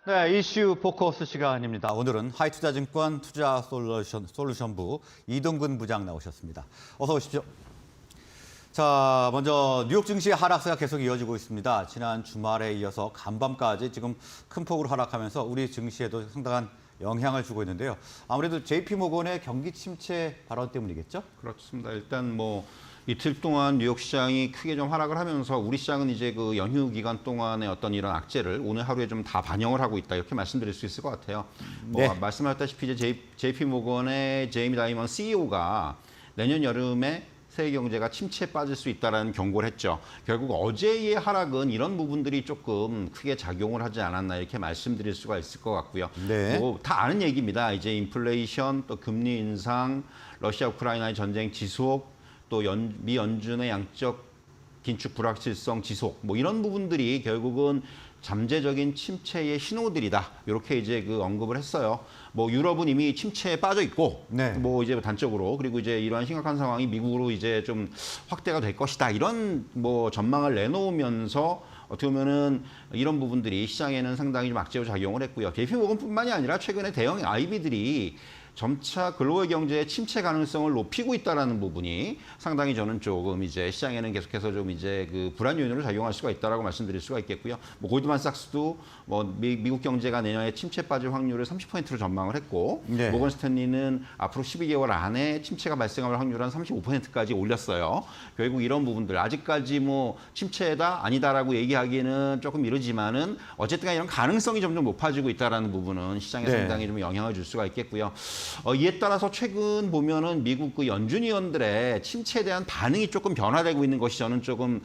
네, 이슈 포커스 시간입니다. 오늘은 하이투자증권 투자솔루션부 이동근 부장 나오셨습니다. 어서 오십시오. 자, 먼저 뉴욕 증시 하락세가 계속 이어지고 있습니다. 지난 주말에 이어서 간밤까지 지금 큰 폭으로 하락하면서 우리 증시에도 상당한 영향을 주고 있는데요. 아무래도 JP모건의 경기 침체 발언 때문이겠죠? 그렇습니다. 일단 이틀 동안 뉴욕 시장이 크게 좀 하락을 하면서 우리 시장은 이제 그 연휴 기간 동안의 어떤 이런 악재를 오늘 하루에 좀 다 반영을 하고 있다 이렇게 말씀드릴 수 있을 것 같아요. 네. 말씀하셨다시피 이제 JP모건의 제이미 다이먼 CEO가 내년 여름에 세계 경제가 침체에 빠질 수 있다는 경고를 했죠. 결국 어제의 하락은 이런 부분들이 조금 크게 작용을 하지 않았나 이렇게 말씀드릴 수가 있을 것 같고요. 네. 다 아는 얘기입니다. 이제 인플레이션, 또 금리 인상, 러시아 우크라이나의 전쟁 지속, 또 미 연준의 양적 긴축 불확실성 지속, 이런 부분들이 결국은 잠재적인 침체의 신호들이다. 이렇게 이제 언급을 했어요. 유럽은 이미 침체에 빠져 있고, 네. 이제 단적으로 그리고 이제 이러한 심각한 상황이 미국으로 이제 좀 확대가 될 것이다. 이런 전망을 내놓으면서 어떻게 보면은 이런 부분들이 시장에는 상당히 좀 악재로 작용을 했고요. JP모건뿐만이 아니라 최근에 대형 IB들이 점차 글로벌 경제의 침체 가능성을 높이고 있다는 부분이 상당히 저는 조금 이제 시장에는 계속해서 좀 이제 불안 요인으로 작용할 수가 있다라고 말씀드릴 수가 있겠고요. 골드만삭스도 미국 경제가 내년에 침체 빠질 확률을 30%로 전망을 했고, 네. 모건 스탠리는 앞으로 12개월 안에 침체가 발생할 확률 한 35%까지 올렸어요. 결국 이런 부분들 아직까지 침체다 아니다라고 얘기하기는 조금 이르지만은 어쨌든 이런 가능성이 점점 높아지고 있다라는 부분은 시장에 네. 상당히 좀 영향을 줄 수가 있겠고요. 이에 따라서 최근 보면은 미국 연준 위원들의 침체에 대한 반응이 조금 변화되고 있는 것이 저는 조금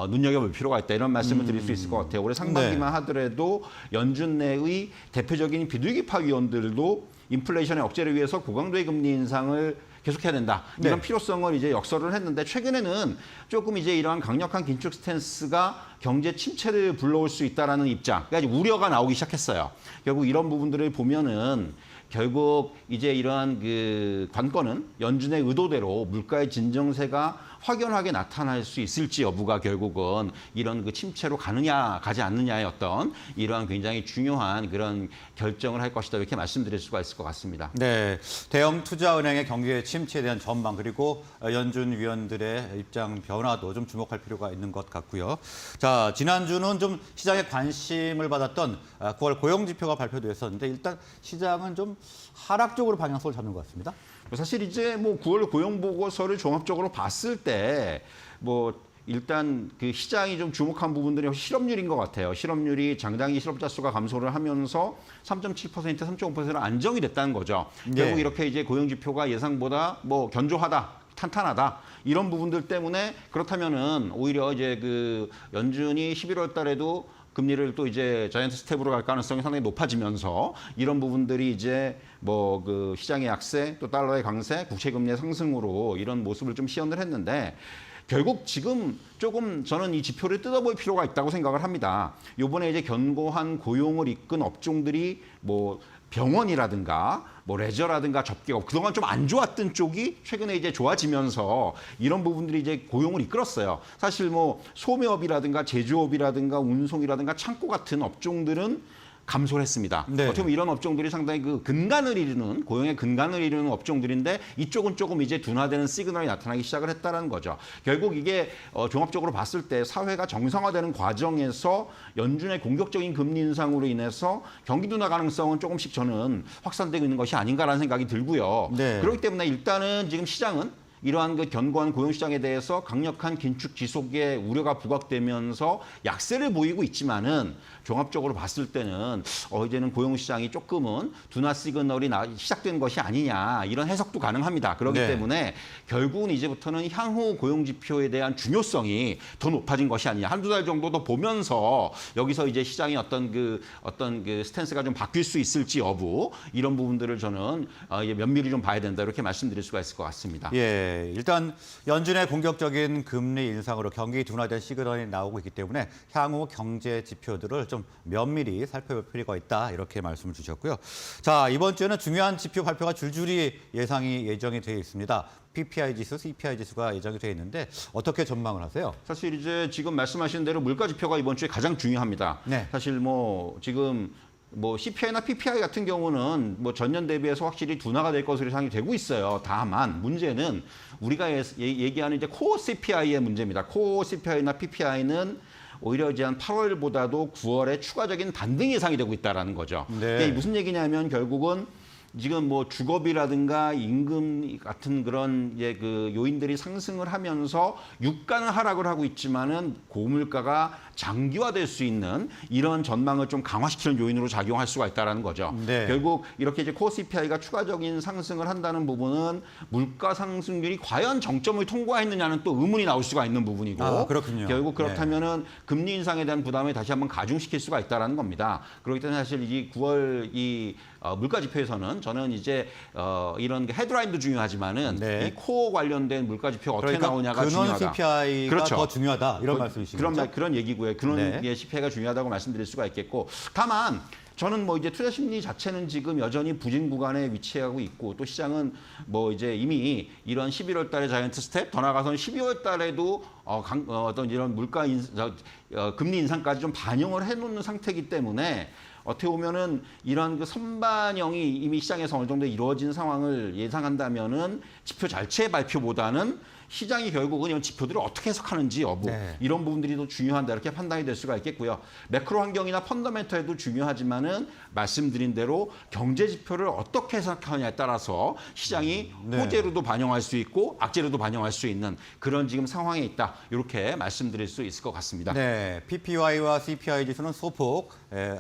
눈여겨볼 필요가 있다 이런 말씀을 드릴 수 있을 것 같아요. 올해 상반기만 하더라도 연준 내의 대표적인 비둘기파 위원들도 인플레이션의 억제를 위해서 고강도의 금리 인상을 계속해야 된다. 이런 필요성을 이제 역설을 했는데 최근에는 조금 이제 이러한 강력한 긴축 스탠스가 경제 침체를 불러올 수 있다라는 입장, 그러니까 우려가 나오기 시작했어요. 결국 이런 부분들을 보면은 결국 이제 이러한 관건은 연준의 의도대로 물가의 진정세가 확연하게 나타날 수 있을지 여부가 결국은 이런 침체로 가느냐 가지 않느냐의 어떤 이러한 굉장히 중요한 그런 결정을 할 것이다 이렇게 말씀드릴 수가 있을 것 같습니다. 네, 대형 투자은행의 경기 침체에 대한 전망 그리고 연준 위원들의 입장 변화도 좀 주목할 필요가 있는 것 같고요. 자, 지난주는 좀 시장에 관심을 받았던 9월 고용 지표가 발표됐었는데 일단 시장은 좀 하락적으로 방향성을 잡는 것 같습니다. 사실 이제 9월 고용 보고서를 종합적으로 봤을 때 일단 시장이 좀 주목한 부분들이 실업률인 것 같아요. 실업률이 장단기 실업자 수가 감소를 하면서 3.7%, 3.5%로 안정이 됐다는 거죠. 네. 결국 이렇게 이제 고용 지표가 예상보다 견조하다. 탄탄하다. 이런 부분들 때문에 그렇다면은 오히려 이제 연준이 11월 달에도 금리를 또 이제 자이언트 스텝으로 갈 가능성이 상당히 높아지면서 이런 부분들이 이제 시장의 약세 또 달러의 강세, 국채 금리의 상승으로 이런 모습을 좀 시연을 했는데 결국 지금 조금 저는 이 지표를 뜯어볼 필요가 있다고 생각을 합니다. 이번에 이제 견고한 고용을 이끈 업종들이 병원이라든가 레저라든가 접객업 그동안 좀 안 좋았던 쪽이 최근에 이제 좋아지면서 이런 부분들이 이제 고용을 이끌었어요. 사실 소매업이라든가 제조업이라든가 운송이라든가 창고 같은 업종들은 감소를 했습니다. 네. 어떻게 보면 이런 업종들이 상당히 근간을 이루는 고용의 근간을 이루는 업종들인데 이쪽은 조금 이제 둔화되는 시그널이 나타나기 시작을 했다는 거죠. 결국 이게 종합적으로 봤을 때 사회가 정상화되는 과정에서 연준의 공격적인 금리 인상으로 인해서 경기 둔화 가능성은 조금씩 저는 확산되고 있는 것이 아닌가라는 생각이 들고요. 네. 그렇기 때문에 일단은 지금 시장은 이러한 견고한 고용시장에 대해서 강력한 긴축 지속의 우려가 부각되면서 약세를 보이고 있지만은 종합적으로 봤을 때는 이제는 고용시장이 조금은 둔화 시그널이 시작된 것이 아니냐 이런 해석도 가능합니다. 그렇기 네. 때문에 결국은 이제부터는 향후 고용지표에 대한 중요성이 더 높아진 것이 아니냐. 한두 달 정도 더 보면서 여기서 이제 시장의 어떤 스탠스가 좀 바뀔 수 있을지 여부 이런 부분들을 저는 면밀히 좀 봐야 된다 이렇게 말씀드릴 수가 있을 것 같습니다. 예, 일단 연준의 공격적인 금리 인상으로 경기 둔화된 시그널이 나오고 있기 때문에 향후 경제 지표들을 좀 면밀히 살펴볼 필요가 있다 이렇게 말씀을 주셨고요. 자, 이번 주에는 중요한 지표 발표가 줄줄이 예정이 되어 있습니다. PPI 지수, CPI 지수가 예정이 되어 있는데 어떻게 전망을 하세요? 사실 이제 지금 말씀하신 대로 물가 지표가 이번 주에 가장 중요합니다. 네. 사실 지금 뭐 CPI나 PPI 같은 경우는 뭐 전년 대비해서 확실히 둔화가 될 것으로 예상이 되고 있어요. 다만 문제는 우리가 얘기하는 이제 코어 CPI의 문제입니다. 코어 CPI나 PPI는 오히려 이제 한 8월보다도 9월에 추가적인 반등 예상이 되고 있다라는 거죠. 네. 이게 무슨 얘기냐면 결국은 지금 뭐 주거비라든가 임금 같은 그런 그 요인들이 상승을 하면서 유가는 하락을 하고 있지만은 고물가가 장기화될 수 있는 이런 전망을 좀 강화시키는 요인으로 작용할 수가 있다라는 거죠. 네. 결국 이렇게 이제 코어 CPI가 추가적인 상승을 한다는 부분은 물가 상승률이 과연 정점을 통과했느냐는 또 의문이 나올 수가 있는 부분이고 아, 그렇군요. 결국 그렇다면은 금리 인상에 대한 부담을 다시 한번 가중시킬 수가 있다라는 겁니다. 그렇기 때문에 사실 이 9월 물가 지표에서는 저는 이제 이런 헤드라인도 중요하지만은 네. 이 코어 관련된 물가 지표가 어떻게 그러니까 나오냐가 근원 중요하다. CPI가 그렇죠. 더 중요하다 이런 말씀이신 거죠? 그런 얘기고요. 그런 네. CPI가 중요하다고 말씀드릴 수가 있겠고, 다만 저는 뭐 이제 투자 심리 자체는 지금 여전히 부진 구간에 위치하고 있고 또 시장은 뭐 이제 이미 이런 11월 달에 자이언트 스텝 더 나가서는 12월 달에도 어떤 이런 금리 인상까지 좀 반영을 해놓는 상태이기 때문에 어떻게 보면은 이런 그 선반영이 이미 시장에서 어느 정도 이루어진 상황을 예상한다면은 지표 자체 발표보다는 시장이 결국은 이런 지표들을 어떻게 해석하는지 여부 네. 이런 부분들이 더 중요한다 이렇게 판단이 될 수가 있겠고요. 매크로 환경이나 펀더멘털도 중요하지만은 말씀드린 대로 경제 지표를 어떻게 해석하느냐에 따라서 시장이 네. 호재로도 반영할 수 있고 악재로도 반영할 수 있는 그런 지금 상황에 있다 이렇게 말씀드릴 수 있을 것 같습니다. 네, PPI와 CPI 지수는 소폭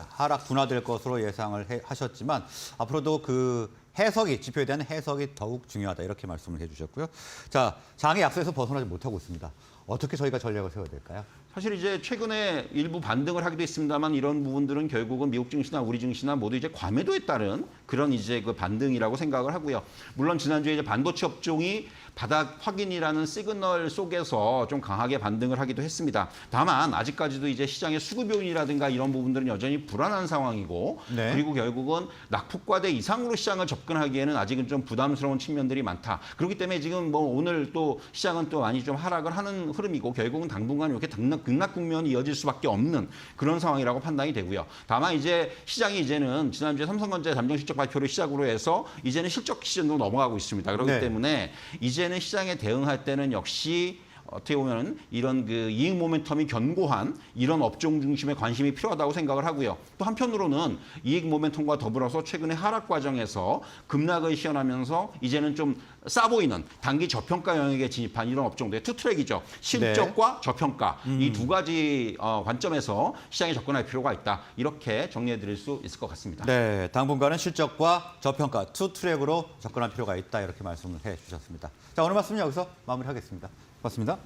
하락 둔화될 것으로 예상을 하셨지만 앞으로도 그 해석이 지표에 대한 해석이 더욱 중요하다 이렇게 말씀을 해주셨고요. 자, 장의 약세에서 벗어나지 못하고 있습니다. 어떻게 저희가 전략을 세워야 될까요? 사실 이제 최근에 일부 반등을 하기도 했습니다만 이런 부분들은 결국은 미국 증시나 우리 증시나 모두 이제 과매도에 따른 그런 이제 그 반등이라고 생각을 하고요. 물론 지난주에 이제 반도체 업종이 바닥 확인이라는 시그널 속에서 좀 강하게 반등을 하기도 했습니다. 다만 아직까지도 이제 시장의 수급 요인이라든가 이런 부분들은 여전히 불안한 상황이고 네. 그리고 결국은 낙폭과대 이상으로 시장을 접근하기에는 아직은 좀 부담스러운 측면들이 많다. 그렇기 때문에 지금 뭐 오늘 또 시장은 또 많이 좀 하락을 하는 흐름이고 결국은 당분간 이렇게 등락 국면이 이어질 수밖에 없는 그런 상황이라고 판단이 되고요. 다만 이제 시장이 이제는 지난주에 삼성전자 잠정 실적 발표를 시작으로 해서 이제는 실적 시즌으로 넘어가고 있습니다. 그렇기 네. 때문에 이제는 시장에 대응할 때는 역시 어떻게 보면은 이런 그 이익 모멘텀이 견고한 이런 업종 중심의 관심이 필요하다고 생각을 하고요. 또 한편으로는 이익 모멘텀과 더불어서 최근에 하락 과정에서 급락을 시현하면서 이제는 좀 싸 보이는 단기 저평가 영역에 진입한 이런 업종들의 투트랙이죠. 실적과 저평가 이 두 가지 관점에서 시장에 접근할 필요가 있다. 이렇게 정리해 드릴 수 있을 것 같습니다. 네, 당분간은 실적과 저평가 투 트랙으로 접근할 필요가 있다 이렇게 말씀을 해주셨습니다. 자, 오늘 말씀은 여기서 마무리하겠습니다. 고맙습니다.